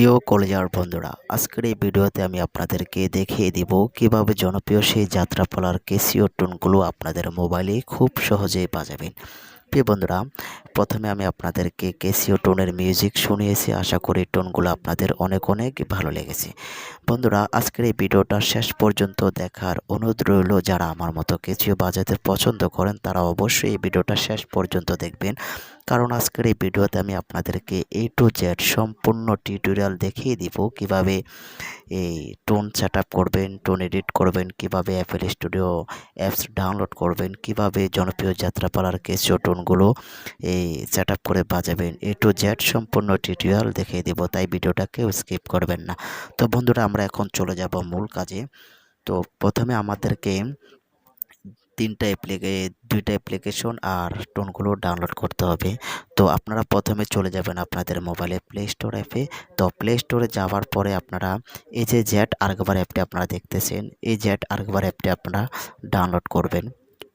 প্রিয় কলেজার বন্ধুরা, আজকের এই ভিডিওতে আমি আপনাদেরকে দেখিয়ে দিব কিভাবে জনপ্রিয় সেই যাত্রাপালার ক্যাসিও টোনগুলো আপনাদের মোবাইলে খুব সহজেই বাজাবেন। প্রিয় বন্ধুরা, প্রথমে আমি আপনাদেরকে ক্যাসিও টোনের মিউজিক শুনিয়েছি। আশা করি টোনগুলো আপনাদের অনেক অনেক ভালো লেগেছে। বন্ধুরা, আজকের এই ভিডিওটা শেষ পর্যন্ত দেখার অনুরোধ রইল। যারা আমার মতো ক্যাসিও বাজাতে পছন্দ করেন তারা অবশ্যই এই ভিডিওটা শেষ পর্যন্ত দেখবেন, কারণ আজকের এই ভিডিওতে আমি আপনাদেরকে A to Z সম্পূর্ণ টিউটোরিয়াল দেখিয়ে দিব কিভাবে এই টোন সেট আপ করবেন, টোন এডিট করবেন, কিভাবে FL স্টুডিও অ্যাপস ডাউনলোড করবেন, কিভাবে জনপ্রিয় যাত্রাপালার ক্যাসিও টোনগুলো এই সেট আপ করে বাজাবেন। A to Z সম্পূর্ণ টিউটোরিয়াল দেখিয়ে দিব, তাই ভিডিওটা কেউ স্কিপ করবেন না। তো বন্ধুরা, আমরা এখন চলে যাব মূল কাজে। তো প্রথমে আমাদেরকে দুইটা অ্যাপ্লিকেশন আর টোনগুলো ডাউনলোড করতে হবে। তো আপনারা প্রথমে চলে যাবেন আপনাদের মোবাইলে প্লে স্টোর অ্যাপে। তো প্লে স্টোরে যাওয়ার পরে আপনারা এই যে জেড আরেকবার অ্যাপটি আপনারা দেখতেছেন, এই জেড আরেকবার অ্যাপটি আপনারা ডাউনলোড করবেন।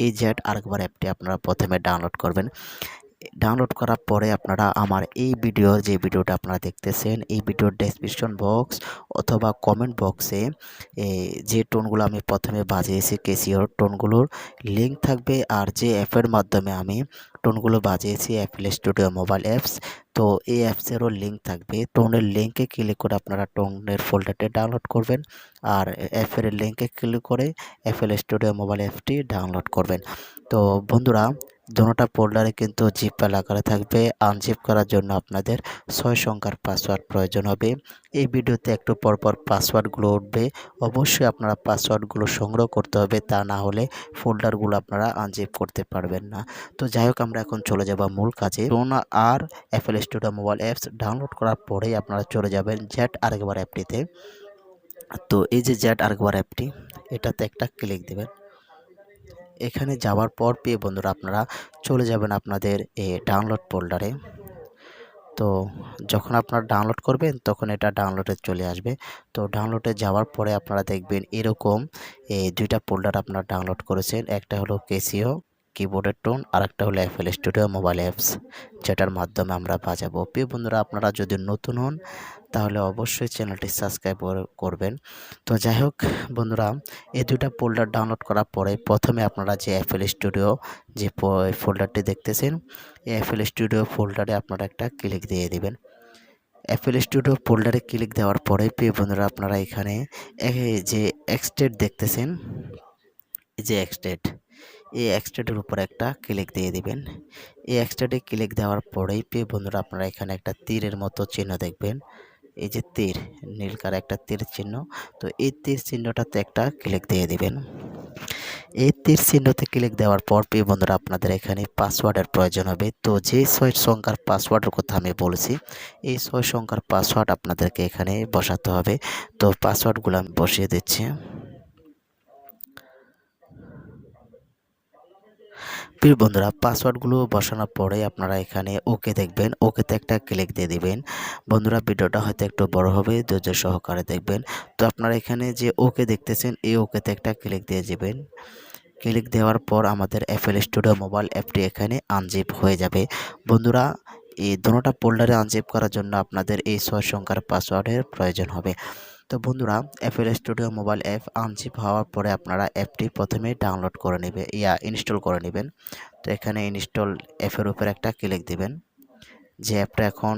এই জেড আরেকবার অ্যাপটি আপনারা প্রথমে ডাউনলোড করবেন। ডাউনলোড করার পরে আপনারা আমার এই যে ভিডিওটা আপনারা দেখতেছেন, এই ভিডিওর ডেসক্রিপশন বক্স অথবা কমেন্ট বক্সে যে টোনগুলো আমি প্রথমে বাজিয়েছি ক্যাসিওর টোনগুলোর লিঙ্ক থাকবে। আর যে অ্যাপের মাধ্যমে আমি টোনগুলো বাজিয়েছি FL স্টুডিও মোবাইল অ্যাপস, তো এই অ্যাপসেরও লিঙ্ক থাকবে। টোনের লিঙ্কে ক্লিক করে আপনারা টোনের ফোল্ডারটি ডাউনলোড করবেন, আর অ্যাপের লিঙ্কে ক্লিক করে FL স্টুডিও মোবাইল অ্যাপটি ডাউনলোড করবেন। তো বন্ধুরা, দোনোটা ফোল্ডারে কিন্তু জিপ ফাইল আকারে থাকবে। আনজিপ করার জন্য আপনাদের 6 সংখ্যার পাসওয়ার্ড প্রয়োজন হবে। এই ভিডিওতে একটু পরপর পাসওয়ার্ডগুলো উঠবে, অবশ্যই আপনারা পাসওয়ার্ডগুলো সংগ্রহ করতে হবে, তা না হলে ফোল্ডারগুলো আপনারা আনজিপ করতে পারবেন না। তো যাই হোক, আমরা এখন চলে যাব মূল কাজে। টোন আর FL studio mobile apps download করার পরেই আপনারা চলে যাবেন জেড আরেকবার অ্যাপটিতে। তো এই যে জেড আরেকবার অ্যাপটি, এটাতে একটা ক্লিক দেবেন। এখানে যাওয়ার পর প্রিয় বন্ধুরা, আপনারা চলে যাবেন আপনাদের ডাউনলোড ফোল্ডারে। তো যখন আপনারা ডাউনলোড করবেন তখন এটা ডাউনলোডে চলে আসবে। তো ডাউনলোডে যাওয়ার পরে আপনারা দেখবেন এরকম দুইটা ফোল্ডার আপনারা ডাউনলোড করেছেন। একটা হলো ক্যাসিও কিবোর্ডের টোন, আর একটা হলো FL স্টুডিও মোবাইল অ্যাপস, যেটার মাধ্যমে আমরা বাজাবো। প্রিয় বন্ধুরা, আপনারা যদি নতুন হন তাহলে অবশ্যই চ্যানেলটি সাবস্ক্রাইব করবেন। তো যাই হোক বন্ধুরা, এই দুইটা ফোল্ডার ডাউনলোড করার পরে প্রথমে আপনারা যে FL স্টুডিও যে ফোল্ডারটি দেখতেছেন, এই FL স্টুডিও ফোল্ডারে আপনারা একটা ক্লিক দিয়ে দিবেন। FL স্টুডিও ফোল্ডারে ক্লিক দেওয়ার পরে প্রিয় বন্ধুরা, আপনারা এখানে যে এক্সটেট দেখতেছেন, এই যে এই এক্সটেটের উপর একটা ক্লিক দিয়ে দিবেন। এই এক্সটেটে ক্লিক দেওয়ার পরেই প্রিয় বন্ধুরা, আপনারা এখানে একটা তীরের মতো চিহ্ন দেখবেন। এই যে তীর, নীল কালার একটা তীর চিহ্ন, তো এই তীর চিহ্নটাতে একটা ক্লিক দিয়ে দিবেন। এই তীর চিহ্নতে ক্লিক দেওয়ার পর প্রিয় বন্ধুরা, আপনাদের এখানে পাসওয়ার্ডের প্রয়োজন হবে। তো যে 6 সংখ্যার পাসওয়ার্ডের কথা আমি বলেছি, এই 6 সংখ্যার পাসওয়ার্ড আপনাদেরকে এখানে বসাতে হবে। তো পাসওয়ার্ডগুলো আমি বসিয়ে দিচ্ছি। প্রিয় বন্ধুরা, পাসওয়ার্ডগুলো বসানোর পরে আপনারা এখানে ওকে দেখবেন, ওকেতে একটা ক্লিক দিয়ে দিবেন। বন্ধুরা, ভিডিওটা হয়তো একটু বড় হবে, ধৈর্য সহকারে দেখবেন। তো আপনারা এখানে যে ওকে দেখতেছেন, এই ওকেতে একটা ক্লিক দিয়ে দিবেন। ক্লিক দেওয়ার পর আমাদের FL স্টুডিও মোবাইল অ্যাপটি এখানে আনজিপ হয়ে যাবে। বন্ধুরা, এই দুটোটা ফোল্ডারে আনজিপ করার জন্য আপনাদের এই 6 সংখ্যার পাসওয়ার্ডের প্রয়োজন হবে। তো বন্ধুরা, FL studio mobile app unzip হওয়ার পরে আপনারা অ্যাপটি প্রথমে ডাউনলোড করে ইনস্টল করে নেবেন। তো এখানে ইনস্টল অ্যাপের উপরে একটা ক্লিক দিবেন। যে অ্যাপটা এখন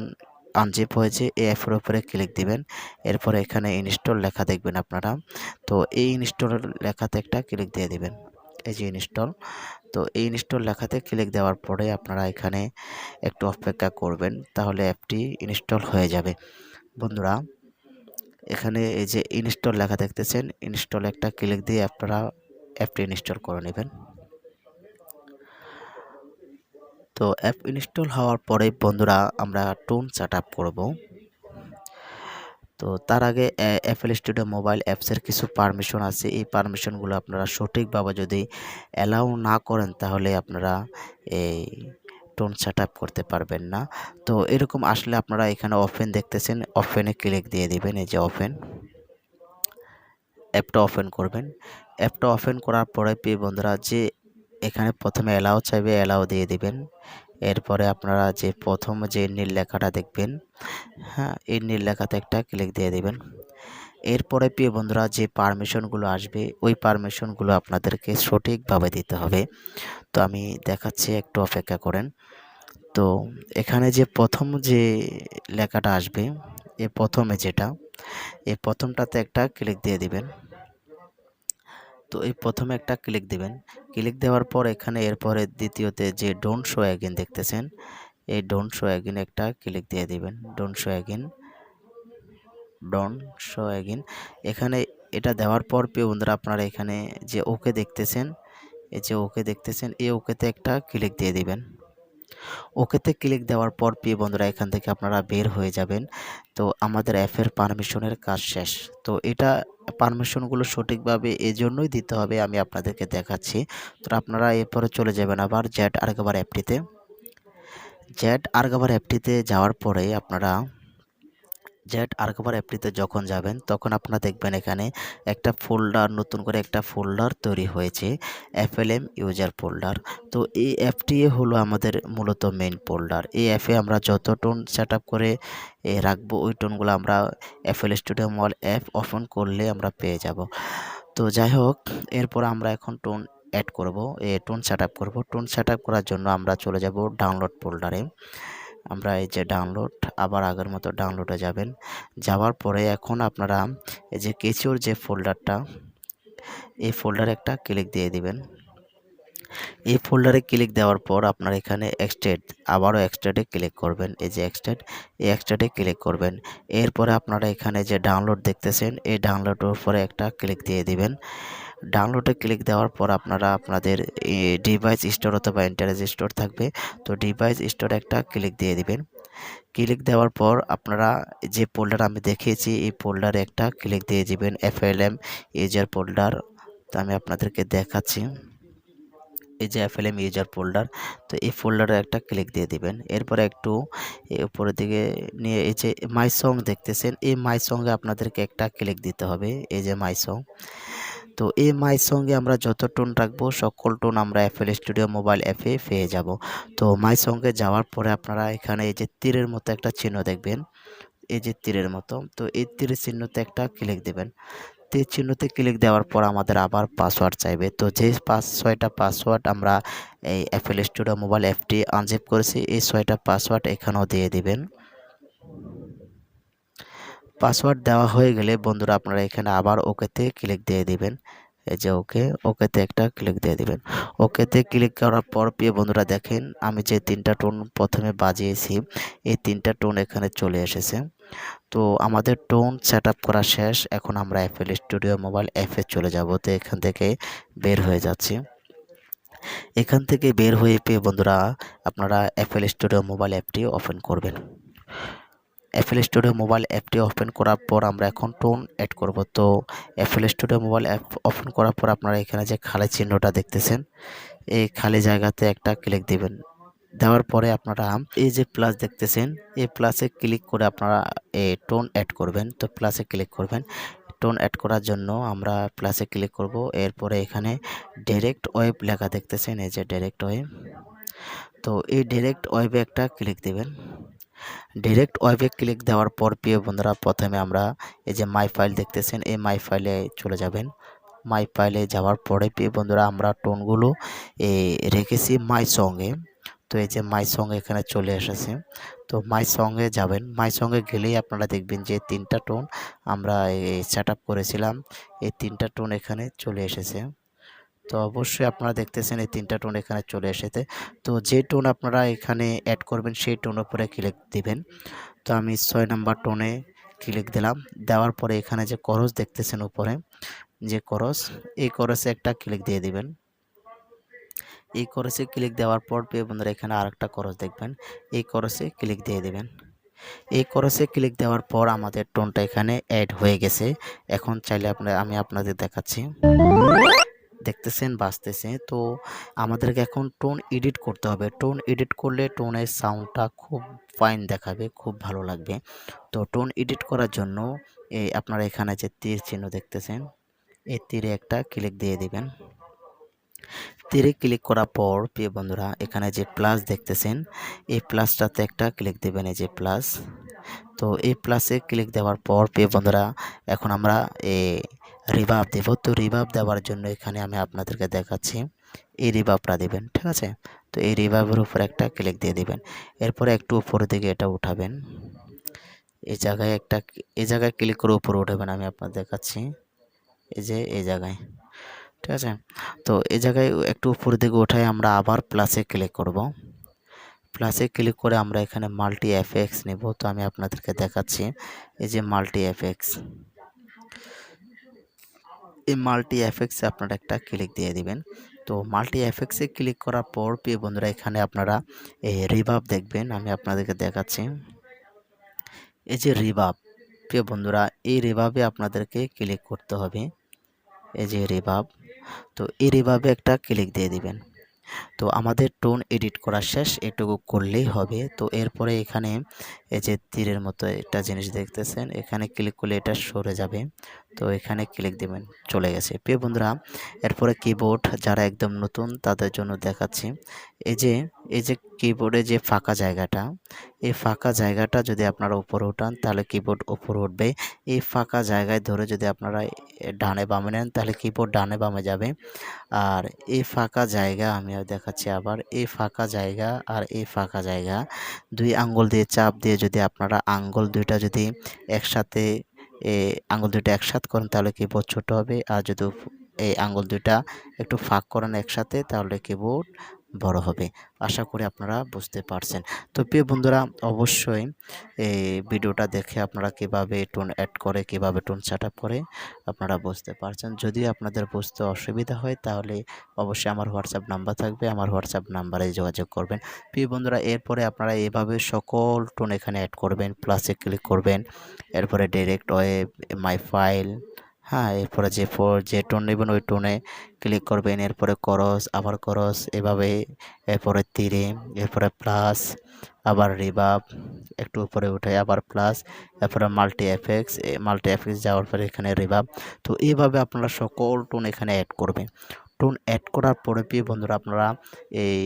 আনজিপ হয়েছে এই অ্যাপের উপরে ক্লিক দিবেন। এরপরে এখানে ইনস্টল লেখা দেখবেন আপনারা। তো এই ইনস্টল লেখাতে একটা ক্লিক দিয়ে দিবেন। এই যে ইনস্টল, তো এই ইনস্টল লেখাতে ক্লিক দেওয়ার পরে আপনারা এখানে একটু অপেক্ষা করবেন, তাহলে অ্যাপটি ইনস্টল হয়ে যাবে। বন্ধুরা, এখানে এই যে ইনস্টল লেখা দেখতেছেন, ইনস্টল একটা ক্লিক দিয়ে আপনারা অ্যাপটি ইনস্টল করে নেবেন। তো অ্যাপ ইনস্টল হওয়ার পরে বন্ধুরা, আমরা টোন সেট আপ করব। তো তার আগে FL স্টুডিও মোবাইল অ্যাপসের কিছু পারমিশন আছে। এই পারমিশনগুলো আপনারা সঠিকভাবে যদি অ্যালাউ না করেন তাহলে আপনারা এই টোন সেট আপ করতে পারবেন না। তো এরকম আসলে আপনারা এখানে ওপেন দেখতেছেন, ওপেনে ক্লিক দিয়ে দিবেন। এই যে ওপেন, অ্যাপটা ওপেন করবেন। অ্যাপটা ওপেন করার পরে প্রিয় বন্ধুরা, যে এখানে প্রথমে অ্যালাউ চাইবে, অ্যালাউ দিয়ে দিবেন। এরপরে আপনারা যে প্রথম যে নীল লেখাটা দেখবেন, হ্যাঁ, এই নীল লেখাতে একটা ক্লিক দিয়ে দিবেন। এরপরে প্রিয় বন্ধুরা যে পারমিশনগুলো আসবে ওই পারমিশনগুলো আপনাদেরকে সঠিকভাবে দিতে হবে। তো আমি দেখাচ্ছি, একটু অপেক্ষা করেন। তো এখানে যে প্রথম যে লেখাটা আসবে, এ প্রথমে যেটা, এই প্রথমটাতে একটা ক্লিক দিয়ে দিবেন। তো এই প্রথমে একটা ক্লিক দিবেন। ক্লিক দেওয়ার পর এখানে এরপরে দ্বিতীয়তে যে ডোন্ট শো অ্যাগেইন দেখতেছেন, এই ডোন্ট শো অ্যাগেইন একটা ক্লিক দিয়ে দিবেন। Don't show again, don't show again. এখানে এটা দেওয়ার পর প্রিয় বন্ধুরা আপনারা এখানে যে ওকে দেখতেছেন, এই যে ওকে দেখতেছেন, এই ওকেতে একটা ক্লিক দিয়ে দিবেন। ওকেতে ক্লিক দেওয়ার পর প্রিয় বন্ধুরা এখান থেকে আপনারা বের হয়ে যাবেন। তো আমাদের অ্যাপের পারমিশনের কাজ শেষ। তো এটা পারমিশনগুলো সঠিকভাবে এজন্যই দিতে হবে, আমি আপনাদেরকে দেখাচ্ছি। তো আপনারা এরপরে চলে যাবেন আবার জ্যাট আর্কাভার অ্যাপটিতে। জ্যাট আর্কাভার অ্যাপটিতে যাওয়ার পরে আপনারা জ্যাট আর্কাভার অ্যাপটিতে যখন যাবেন তখন আপনারা দেখবেন এখানে একটা ফোল্ডার, নতুন করে একটা ফোল্ডার তৈরি হয়েছে, এফএলএম ইউজার ফোল্ডার। তো এই অ্যাপটি হলো আমাদের মূলত মেইন ফোল্ডার। এই অ্যাপে আমরা যত টোন সেট আপ করে রাখবো ওই টোনগুলো আমরা এফএল স্টুডিও মল অ্যাপ ওপেন করলে আমরা পেয়ে যাব। তো যাই হোক, এরপর আমরা এখন টোন অ্যাড করব, টোন সেট আপ করবো। টোন সেট আপ করার জন্য আমরা চলে যাব ডাউনলোড ফোল্ডারে। আমরা এই যে ডাউনলোড, আবার আগের মতো ডাউনলোডে যাবেন। যাওয়ার পরে এখন আপনারা এই যে কেচিওর যে ফোল্ডারটা, এই ফোল্ডারে একটা ক্লিক দিয়ে দিবেন। এই ফোল্ডারে ক্লিক দেওয়ার পর আপনারা এখানে এক্সট্রেট, আবারও এক্সট্রেটে ক্লিক করবেন। এই যে এক্সট্রেট, এই এক্সট্রেটে ক্লিক করবেন। এরপরে আপনারা এখানে যে ডাউনলোড দেখতেছেন, এই ডাউনলোডের উপরে একটা ক্লিক দিয়ে দিবেন। ডাউনলোডে ক্লিক দেওয়ার পর আপনারা আপনাদের ডিভাইস স্টোর অথবা ইন্টারনেট স্টোর থাকবে, তো ডিভাইস স্টোরে একটা ক্লিক দিয়ে দিবেন। ক্লিক দেওয়ার পর আপনারা যে ফোল্ডার আমি দেখিয়েছি এই ফোল্ডারে একটা ক্লিক দিয়ে দিবেন, এফএলএম ইউজার ফোল্ডার। তো আমি আপনাদেরকে দেখাচ্ছি, এই যে এফএলএম ইউজার ফোল্ডার। তো এই ফোল্ডারে একটা ক্লিক দিয়ে দিবেন। এরপরে একটু উপরের দিকে নিয়ে এই যে মাই সং দেখতেছেন, এই মাই সঙ্গে আপনাদেরকে একটা ক্লিক দিতে হবে, এই যে মাই সং। তো এই মাই সঙ্গে আমরা যত টোন রাখবো সকল টোন আমরা এফএল স্টুডিও মোবাইল অ্যাপে পেয়ে যাব। তো মাই সঙ্গে যাওয়ার পরে আপনারা এখানে এই যে তীরের মতো একটা চিহ্ন দেখবেন, এই যে তীরের মতো, তো এই তীরের চিহ্নতে একটা ক্লিক দেবেন। তীর চিহ্নতে ক্লিক দেওয়ার পর আমাদের আবার পাসওয়ার্ড চাইবে। তো যে 5-6টা পাসওয়ার্ড আমরা এই এফএল স্টুডিও মোবাইল অ্যাপটি আনজিপ করেছি, এই 6টা পাসওয়ার্ড এখানেও দিয়ে দিবেন। পাসওয়ার্ড দেওয়া হয়ে গেলে বন্ধুরা আপনারা এখানে আবার ওকেতে ক্লিক দিয়ে দিবেন। এই যে ওকেতে একটা ক্লিক দিয়ে দিবেন। ওকেতে ক্লিক করার পর প্রিয় বন্ধুরা দেখেন আমি যে 3টা টোন প্রথমে বাজিয়েছি, এই 3টা টোন এখানে চলে এসেছে। তো আমাদের টোন সেট আপ করা শেষ। এখন আমরা এফএল স্টুডিও মোবাইল অ্যাপে চলে যাব। তো এখান থেকে বের হয়ে যাচ্ছি। এখান থেকে বের হয়ে প্রিয় বন্ধুরা আপনারা এফএল স্টুডিও মোবাইল অ্যাপটি ওপেন করবেন। এফএল স্টুডিও মোবাইল অ্যাপটি ওপেন করার পর আমরা এখন টোন অ্যাড করব। তো FL studio mobile app open করার পর আপনারা এখানে যে খালি চিহ্নটা দেখতেছেন, এই খালি জায়গাতে একটা ক্লিক দিবেন। দেওয়ার পরে আপনারা এই যে প্লাস দেখতেছেন, এই প্লাসে ক্লিক করে আপনারা টোন অ্যাড করবেন। তো প্লাসে ক্লিক করবেন। টোন অ্যাড করার জন্য আমরা প্লাসে ক্লিক করব। এরপরে এখানে ডাইরেক্ট ওয়েব লেখা দেখতেছেন, এই যে ডাইরেক্ট ওয়েব। তো এই ডাইরেক্ট ওয়েবে একটা ক্লিক দিবেন। ডাইরেক্ট ওয়েবে ক্লিক দেওয়ার পর প্রিয় বন্ধুরা প্রথমে আমরা এই যে মাই ফাইল দেখতেছেন, এই মাই ফাইলে চলে যাবেন। মাই ফাইলে যাওয়ার পরে প্রিয় বন্ধুরা আমরা টোনগুলো রেখেছি মাই সঙ্গে। তো এই যে মাই সং এখানে চলে এসেছে। তো মাই সঙ্গে যাবেন। মাই সঙ্গে গেলেই আপনারা দেখবেন যে 3টা টোন আমরা সেট আপ করেছিলাম, এই 3টা টোন এখানে চলে এসেছে। তো অবশ্যই আপনারা দেখতেছেন এই 3টা টোন এখানে চলে এসেছে। তো যে টোন আপনারা এখানে অ্যাড করবেন সেই টোনের উপরে ক্লিক দিবেন। তো আমি 6 নাম্বার টোনে ক্লিক দিলাম। দেওয়ার পরে এখানে যে করস দেখতেছেন উপরে, যে করস, এই করসে একটা ক্লিক দিয়ে দিবেন। এই করসে ক্লিক দেওয়ার পর প্রিয় বন্ধুরা এখানে আরেকটা করস দেখবেন, এই করসে ক্লিক দিয়ে দিবেন। এই করসে ক্লিক দেওয়ার পর আমাদের টোনটা এখানে অ্যাড হয়ে গেছে। এখন চাইলে আমি আপনাদের দেখাচ্ছি, দেখতেছেন বাজতেছে। তো আমাদেরকে এখন টোন এডিট করতে হবে। টোন এডিট করলে টোনের সাউন্ডটা খুব ফাইন দেখাবে, খুব ভালো লাগবে। তো টোন এডিট করার জন্য আপনারা এখানে যে তীর চিহ্ন দেখতেছেন, এই তীরে একটা ক্লিক দিয়ে দিবেন। তীরে ক্লিক করার পর প্রিয় বন্ধুরা এখানে যে প্লাস দেখতেছেন, এই প্লাসটাতে একটা ক্লিক দেবেন, এই যে প্লাস। তো এই প্লাসে ক্লিক দেওয়ার পর প্রিয় বন্ধুরা এখন আমরা রিভাব দেব। তো রিভাব দেওয়ার জন্য এখানে আমি আপনাদেরকে দেখাচ্ছি, এই রিভাবটা দেবেন, ঠিক আছে? তো এই রিভাবের উপর একটা ক্লিক দিয়ে দিবেন। এরপরে একটু উপরের দিকে এটা উঠাবেন, এই জায়গায় ক্লিক করে উপরে উঠাবেন। আমি আপনাদের দেখাচ্ছি, এই যে এই জায়গায়, ঠিক আছে? তো এই জায়গায় একটু উপরের দিকে উঠায় আমরা আবার প্লাসে ক্লিক করব। প্লাসে ক্লিক করে আমরা এখানে মাল্টি এফএক্স নেব। তো আমি আপনাদেরকে দেখাচ্ছি, এই যে মাল্টি এফএক্স, এই মাল্টি এফএক্সে আপনারা একটা ক্লিক দিয়ে দিবেন। তো মাল্টি এফএক্সে ক্লিক করার পর প্রিয় বন্ধুরা এখানে আপনারা এই রিভাব দেখবেন। আমি আপনাদেরকে দেখাচ্ছি, এই যে রিভাব, প্রিয় বন্ধুরা এই রিভাবে আপনাদেরকে ক্লিক করতে হবে, এই যে রিভাব। তো এই রিভাবে একটা ক্লিক দিয়ে দিবেন। তো আমাদের টোন এডিট করা শেষ, এটুকু করলেই হবে। তো এরপরে এখানে এই যে তীরের মতো একটা জিনিস দেখতেছেন, এখানে ক্লিক করলে এটা সরে যাবে। তো এখানে ক্লিক দেবেন, চলে গেছে। প্রিয় বন্ধুরা এরপরে কিবোর্ড যারা একদম নতুন তাদের জন্য দেখাচ্ছি, এই যে কিবোর্ডে যে ফাঁকা জায়গাটা, এই ফাঁকা জায়গাটা যদি আপনারা উপরে উঠান তাহলে কিবোর্ড উপরে উঠবে। এই ফাঁকা জায়গায় ধরে যদি আপনারা ডানে বামে নেন তাহলে কিবোর্ড ডানে বামে যাবে। আর এই ফাঁকা জায়গা আমি দেখাচ্ছি আবার, এই ফাঁকা জায়গা আর এই ফাঁকা জায়গা 2 আঙ্গুল দিয়ে চাপ দিয়ে যদি আপনারা আঙ্গুল 2টা যদি একসাথে আঙ্গুল 2টা একসাথে করেন তাহলে কিবোর্ড ছোট হবে। আর যদি এই আঙ্গুল 2টা একটু ফাঁক করেন একসাথে তাহলে কিবোর্ড বড় হবে। আশা করি আপনারা বুঝতে পারছেন। তো প্রিয় বন্ধুরা অবশ্যই এই ভিডিওটা দেখে আপনারা কিভাবে টোন অ্যাড করে, কিভাবে টোন সেটআপ করে আপনারা বুঝতে পারছেন। যদি আপনাদের বুঝতে অসুবিধা হয় তাহলে অবশ্যই আমার হোয়াটসঅ্যাপ নাম্বার থাকবে, আমার হোয়াটসঅ্যাপ নাম্বারে যোগাযোগ করবেন। প্রিয় বন্ধুরা এরপরে আপনারা এভাবে সকল টোন এখানে অ্যাড করবেন, প্লাসে ক্লিক করবেন, এরপরে ডাইরেক্ট ওয়েব, মাই ফাইল, হ্যাঁ, এরপরে যে টোন নেবেন ওই টোনে ক্লিক করবেন, এরপরে করস, আবার করস, এভাবে এরপরে তীরে, এরপরে প্লাস, আবার রিভাব, একটু উপরে উঠে আবার প্লাস, এরপরে মাল্টি এফএক্স যাওয়ার পরে এখানে রিভাব। তো এইভাবে আপনারা সকল টোন এখানে অ্যাড করবেন। টোন অ্যাড করার পরে প্রিয় বন্ধুরা আপনারা এই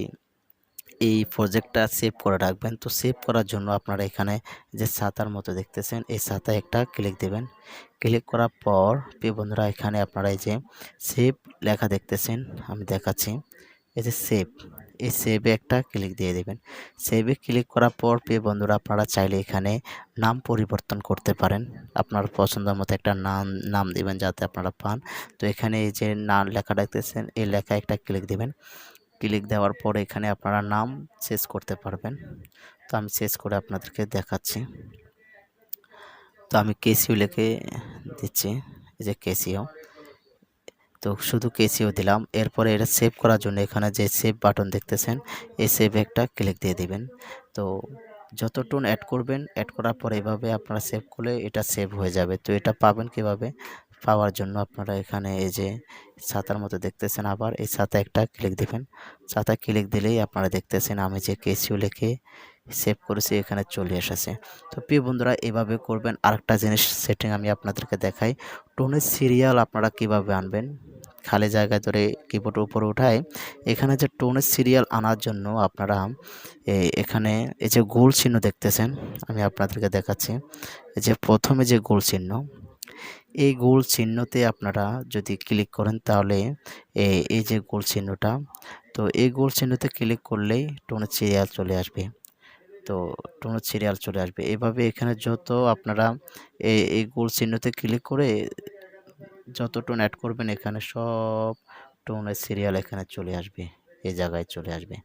এই প্রজেক্টটা সেভ করে রাখবেন। তো সেভ করার জন্য আপনারা এখানে যে ছাতার মতো দেখতেছেন এই ছাতায় একটা ক্লিক দেবেন। ক্লিক করার পর প্রিয় বন্ধুরা এখানে আপনারা এই যে সেভ লেখা দেখতেছেন, আমি দেখাচ্ছি, এই যে সেভ, এই সেভে একটা ক্লিক দিয়ে দেবেন। সেভে ক্লিক করার পর প্রিয় বন্ধুরা আপনারা চাইলে এখানে নাম পরিবর্তন করতে পারেন। আপনার পছন্দ মতো একটা নাম দিবেন যাতে আপনারা পান। তো এখানে এই যে নাম লেখা দেখতেছেন এই লেখা একটা ক্লিক দিবেন। ক্লিক দেওয়ার পর এখানে আপনারা নাম চেঞ্জ করতে পারবেন। তো আমি চেঞ্জ করে আপনাদেরকে দেখাচ্ছি। তো আমি কেসিও লিখে দিচ্ছি, এই যে কেসিও। তো শুধু কেসিও দিলাম। এরপরে এটা সেভ করার জন্য এখানে যে সেভ বাটন দেখতেছেন এই সেভ একটা ক্লিক দিয়ে দিবেন। তো যত টোন অ্যাড করবেন, অ্যাড করার পর এভাবে আপনারা সেভ করলে এটা সেভ হয়ে যাবে। তো এটা পাবেন কিভাবে? পাওয়ার জন্য আপনারা এখানে এই যে ছাতার মতো দেখতেছেন, আবার এই ছাতায় একটা ক্লিক দিবেন। ছাতায় ক্লিক দিলেই আপনারা দেখতেছেন আমি যে কেসিও লিখে সেভ করেছি এখানে চলে এসেছে। তো প্রিয় বন্ধুরা এভাবে করবেন। আরেকটা জিনিস সেটিং আমি আপনাদেরকে দেখাই, টোনের সিরিয়াল আপনারা কিভাবে আনবেন। খালি জায়গায় ধরে কিবোর্ডের উপরে উঠায় এখানে যে টোনের সিরিয়াল আনার জন্য আপনারা এখানে এই যে গোল চিহ্ন দেখতেছেন, আমি আপনাদেরকে দেখাচ্ছি, এই যে প্রথমে যে গোল চিহ্ন, এই গোল চিহ্নতে আপনারা যদি ক্লিক করেন তাহলে এই যে গোল চিহ্নটা, তো এই গোল চিহ্নতে ক্লিক করলেই টোনের সিরিয়াল চলে আসবে। তো টোনের সিরিয়াল চলে আসবে। এভাবে এখানে যত আপনারা এই গোল চিহ্নতে ক্লিক করে যত টোন অ্যাড করবেন এখানে সব টোনের সিরিয়াল এখানে চলে আসবে, এই জায়গায় চলে আসবে।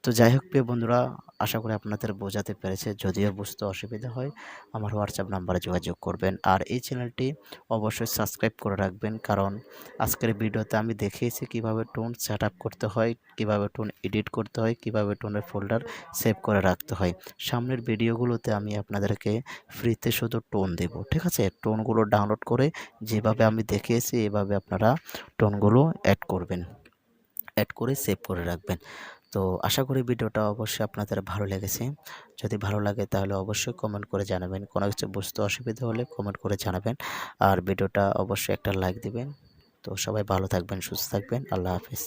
তো যাই হোক প্রিয় বন্ধুরা আশা করি আপনাদের বোঝাতে পেরেছে। যদিও বুঝতে অসুবিধা হয় আমার হোয়াটসঅ্যাপ নাম্বারে যোগাযোগ করবেন। আর এই চ্যানেলটি অবশ্যই সাবস্ক্রাইব করে রাখবেন, কারণ আজকের ভিডিওতে আমি দেখিয়েছি কিভাবে টোন সেট আপ করতে হয়, কিভাবে টোন এডিট করতে হয়, কিভাবে টোনের ফোল্ডার সেভ করে রাখতে হয়। সামনের ভিডিওগুলোতে আমি আপনাদেরকে ফ্রিতে শুধু টোন দেব, ঠিক আছে? টোনগুলো ডাউনলোড করে যেভাবে আমি দেখিয়েছি এভাবে আপনারা টোনগুলো অ্যাড করবেন, অ্যাড করে সেভ করে রাখবেন। তো আশা করি ভিডিওটা অবশ্যই আপনাদের ভালো লেগেছে। যদি ভালো লাগে তাহলে অবশ্যই কমেন্ট করে জানাবেন। কোনো কিছু বুঝতে অসুবিধা হলে কমেন্ট করে জানাবেন। আর ভিডিওটা অবশ্যই একটা লাইক দিবেন। তো সবাই ভালো থাকবেন, সুস্থ থাকবেন। আল্লাহ হাফেজ।